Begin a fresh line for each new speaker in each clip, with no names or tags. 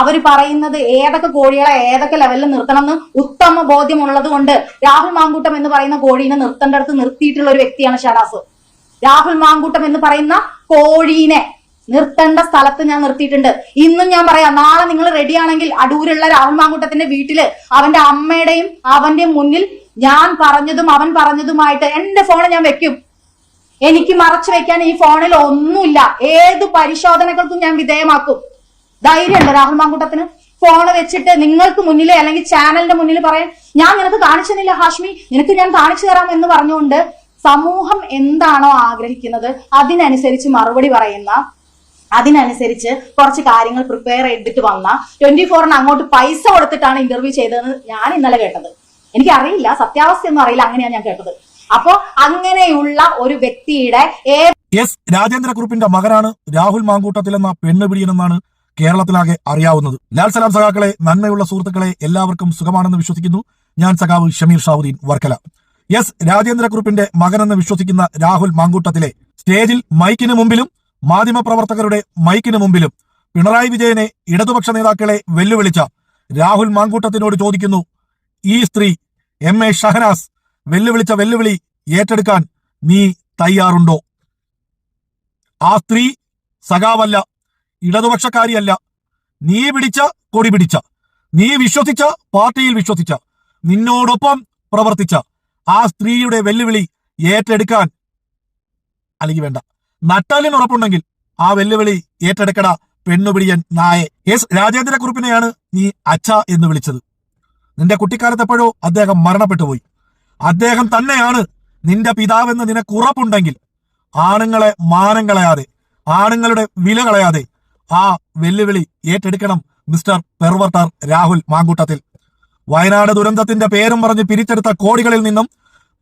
അവർ പറയുന്നത് ഏതൊക്കെ കോഴികളെ ഏതൊക്കെ ലെവലിൽ നിർത്തണം എന്ന് ഉത്തമ ബോധ്യമുള്ളത് കൊണ്ട് രാഹുൽ മാങ്കൂട്ടം എന്ന് പറയുന്ന കോഴീനെ നിർത്തേണ്ടടുത്ത് നിർത്തിയിട്ടുള്ള ഒരു വ്യക്തിയാണ് ഷറാസ്. രാഹുൽ മാങ്കൂട്ടം എന്ന് പറയുന്ന കോഴീനെ നിർത്തേണ്ട സ്ഥലത്ത് ഞാൻ നിർത്തിയിട്ടുണ്ട്. ഇന്നും ഞാൻ പറയാം, നാളെ നിങ്ങൾ റെഡിയാണെങ്കിൽ അടൂരുള്ള രാഹുൽ മാങ്കൂട്ടത്തിന്റെ വീട്ടില് അവന്റെ അമ്മയുടെയും അവന്റെ മുന്നിൽ ഞാൻ പറഞ്ഞതും അവൻ പറഞ്ഞതുമായിട്ട് എന്റെ ഫോൺ ഞാൻ വെക്കും. എനിക്ക് മറച്ചു വെക്കാൻ ഈ ഫോണിൽ ഒന്നുമില്ല. ഏത് പരിശോധനകൾക്കും ഞാൻ വിധേയമാക്കും. ധൈര്യമുണ്ട് രാഹുൽ മാങ്കൂട്ടത്തിന് ഫോൺ വെച്ചിട്ട് നിങ്ങൾക്ക് മുന്നിൽ അല്ലെങ്കിൽ ചാനലിന്റെ മുന്നിൽ പറയാൻ ഞാൻ നിനക്ക് കാണിച്ചെന്നില്ല ഹാഷ്മി, നിനക്ക് ഞാൻ കാണിച്ചു തരാം എന്ന് പറഞ്ഞുകൊണ്ട് സമൂഹം എന്താണോ ആഗ്രഹിക്കുന്നത് അതിനനുസരിച്ച് മറുപടി പറയുന്ന, അതിനനുസരിച്ച് കുറച്ച് കാര്യങ്ങൾ പ്രിപ്പയർ ചെയ്തിട്ട് വന്ന 24-ന് അങ്ങോട്ട് പൈസ കൊടുത്തിട്ടാണ് ഇന്റർവ്യൂ ചെയ്തതെന്ന് ഞാൻ ഇന്നലെ കേട്ടത്. എനിക്കറിയില്ല, സത്യാവസ്ഥയൊന്നും അറിയില്ല, അങ്ങനെയാണ് ഞാൻ കേട്ടത്. അപ്പോ അങ്ങനെയുള്ള ഒരു വ്യക്തിയുടെ
എസ് രാജേന്ദ്രക്കുറുപ്പിന്റെ മകനാണ് രാഹുൽ മാങ്കൂട്ടത്തിലെന്ന പെണ്ണുപിടിയനെന്നാണ് കേരളത്തിലാകെ അറിയാവുന്നത്. ലാൽ സലാം സഖാക്കളെ, നന്മയുള്ള സുഹൃത്തുക്കളെ, എല്ലാവർക്കും സുഖമാണെന്ന് വിശ്വസിക്കുന്നു. ഞാൻ സഖാവ് ഷമീർ ഷാവുദ്ദീൻ വർക്കല. എസ് രാജേന്ദ്രക്കുറുപ്പിന്റെ മകനെന്ന് വിശ്വസിക്കുന്ന രാഹുൽ മാങ്കൂട്ടത്തിലെ സ്റ്റേജിൽ മൈക്കിന് മുമ്പിലും മാധ്യമപ്രവർത്തകരുടെ മൈക്കിന് മുമ്പിലും പിണറായി വിജയനെ, ഇടതുപക്ഷ നേതാക്കളെ വെല്ലുവിളിച്ച രാഹുൽ മാങ്കൂട്ടത്തിനോട് ചോദിക്കുന്നു, ഈ സ്ത്രീ MA ഷഹനാസ് വെല്ലുവിളിച്ച വെല്ലുവിളി ഏറ്റെടുക്കാൻ നീ തയ്യാറുണ്ടോ? ആ സ്ത്രീ സഖാവല്ല, ഇടതുപക്ഷക്കാരിയല്ല. നീ പിടിച്ച കൊടി പിടിച്ച, നീ വിശ്വസിച്ച പാർട്ടിയിൽ വിശ്വസിച്ച, നിന്നോടൊപ്പം പ്രവർത്തിച്ച ആ സ്ത്രീയുടെ വെല്ലുവിളി ഏറ്റെടുക്കാൻ, അല്ലെങ്കിൽ വേണ്ട, നട്ടാലിന് ഉറപ്പുണ്ടെങ്കിൽ ആ വെല്ലുവിളി ഏറ്റെടുക്കട പെണ്ണുപിടിയൻ നായെ. എസ് രാജേന്ദ്രക്കുറുപ്പിനെയാണ് നീ അച്ഛ എന്ന് വിളിച്ചത്. നിന്റെ കുട്ടിക്കാലത്ത് എപ്പോഴോ അദ്ദേഹം മരണപ്പെട്ടുപോയി. അദ്ദേഹം തന്നെയാണ് നിന്റെ പിതാവെന്ന് നിനക്ക് ഉറപ്പുണ്ടെങ്കിൽ ആണുങ്ങളെ മാനം കളയാതെ, ആണുങ്ങളുടെ വില കളയാതെ ആ വെല്ലുവിളി ഏറ്റെടുക്കണം മിസ്റ്റർ പെർവർട്ടർ രാഹുൽ മാങ്കൂട്ടത്തിൽ. വയനാട് ദുരന്തത്തിന്റെ പേരും പറഞ്ഞ് പിരിച്ചെടുത്ത കോടികളിൽ നിന്നും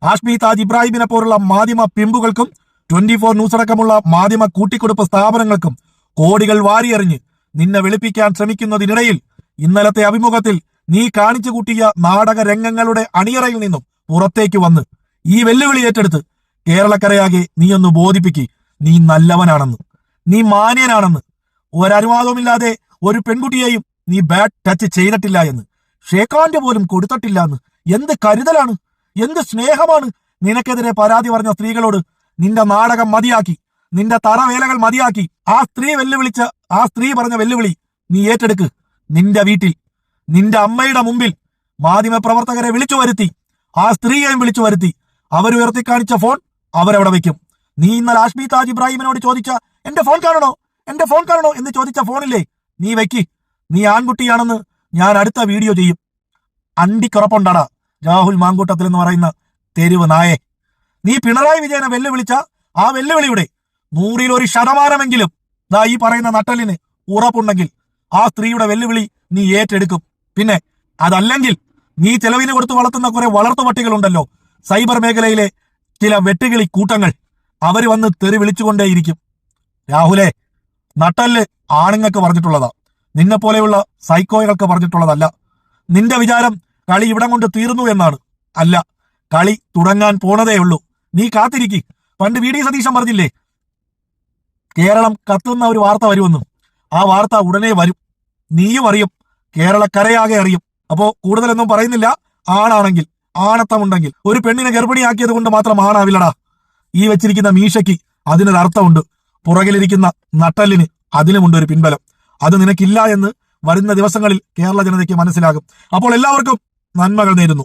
ഹാഷ്മി താജ് ഇബ്രാഹിമിനെ പോലുള്ള മാധ്യമ പിമ്പുകൾക്കും 24 ന്യൂസ് അടക്കമുള്ള മാധ്യമ കൂട്ടിക്കൊടുപ്പ് സ്ഥാപനങ്ങൾക്കും കോടികൾ വാരിയെറിഞ്ഞ് നിന്നെ വെളുപ്പിക്കാൻ ശ്രമിക്കുന്നതിനിടയിൽ ഇന്നലത്തെ അഭിമുഖത്തിൽ നീ കാണിച്ചു കൂട്ടിയ നാടക രംഗങ്ങളുടെ അണിയറയിൽ നിന്നും പുറത്തേക്ക് വന്ന് ഈ വെല്ലുവിളി ഏറ്റെടുത്ത് കേരളക്കരയാകെ നീയൊന്ന് ബോധിപ്പിക്ക്, നീ നല്ലവനാണെന്ന്, നീ മാന്യനാണെന്ന്, ഒരനുവാദവുമില്ലാതെ ഒരു പെൺകുട്ടിയെയും നീ ബാഡ് ടച്ച് ചെയ്തിട്ടില്ല എന്ന്, ഷേക്കാന്റെ പോലും കൊടുത്തിട്ടില്ല എന്ന്. എന്ത് കരുതലാണ്, എന്ത് സ്നേഹമാണ് നിനക്കെതിരെ പരാതി പറഞ്ഞ സ്ത്രീകളോട്. നിന്റെ നാടകം മതിയാക്കി, നിന്റെ തറവേലകൾ മതിയാക്കി. ആ സ്ത്രീ പറഞ്ഞ വെല്ലുവിളി നീ ഏറ്റെടുക്ക്. നിന്റെ വീട്ടിൽ, നിന്റെ അമ്മയുടെ മുമ്പിൽ മാധ്യമപ്രവർത്തകരെ വിളിച്ചു വരുത്തി, ആ സ്ത്രീയെയും വിളിച്ചു വരുത്തി, അവരുയർത്തി കാണിച്ച ഫോൺ അവരവിടെ വെക്കും. നീ ഇന്നലെ ഹാഷ്മി താജ് ഇബ്രാഹിമിനോട് ചോദിച്ച എന്റെ ഫോൺ കാണണോ എന്ന് ചോദിച്ച ഫോണില്ലേ, നീ വെക്കി. നീ ആൺകുട്ടിയാണെന്ന് ഞാൻ അടുത്ത വീഡിയോ ചെയ്യും. അണ്ടിക്കുറപ്പുണ്ടാടാ രാഹുൽ മാങ്കൂട്ടത്തിൽ എന്ന് പറയുന്ന തെരുവ് നായെ. നീ പിണറായി വിജയനെ വെല്ലുവിളിച്ച ആ വെല്ലുവിളിയുടെ 100% ദാ ഈ പറയുന്ന നട്ടലിന് ഉറപ്പുണ്ടെങ്കിൽ ആ സ്ത്രീയുടെ വെല്ലുവിളി നീ ഏറ്റെടുക്കും. പിന്നെ അതല്ലെങ്കിൽ നീ ചെലവിന് കൊടുത്ത് വളർത്തുന്ന കുറെ വളർത്തുപട്ടികളുണ്ടല്ലോ, സൈബർ മേഖലയിലെ ചില വെട്ടുകിളി കൂട്ടങ്ങൾ, അവര് വന്ന് തെറി വിളിച്ചുകൊണ്ടേയിരിക്കും. രാഹുലെ, നട്ടല് ആണുങ്ങൾക്ക് പറഞ്ഞിട്ടുള്ളതാ, നിന്നെ പോലെയുള്ള സൈക്കോകൾക്ക് പറഞ്ഞിട്ടുള്ളതല്ല. നിന്റെ വിചാരം കളി ഇവിടം കൊണ്ട് തീർന്നു എന്നാണ്. അല്ല, കളി തുടങ്ങാൻ പോണതേ ഉള്ളൂ. നീ കാത്തിരിക്കി. പണ്ട് VD സതീശൻ പറഞ്ഞില്ലേ, കേരളം കത്തുന്ന ഒരു വാർത്ത വരുമെന്ന്. ആ വാർത്ത ഉടനെ വരും. നീയും അറിയും, കേരളക്കരയാകെ അറിയും. അപ്പോ കൂടുതലൊന്നും പറയുന്നില്ല. ആണാണെങ്കിൽ, ആണത്തമുണ്ടെങ്കിൽ, ഒരു പെണ്ണിനെ ഗർഭിണിയാക്കിയത് കൊണ്ട് മാത്രം ആണാവില്ലടാ. ഈ വെച്ചിരിക്കുന്ന മീശയ്ക്ക് അതിനൊരർത്ഥമുണ്ട്. പുറകിലിരിക്കുന്ന നട്ടലിന് അതിനുമുണ്ട് ഒരു പിൻബലം. അത് നിനക്കില്ല എന്ന് വരുന്ന ദിവസങ്ങളിൽ കേരള ജനതയ്ക്ക് മനസ്സിലാകും. അപ്പോൾ എല്ലാവർക്കും നന്മകൾ നേരുന്നു.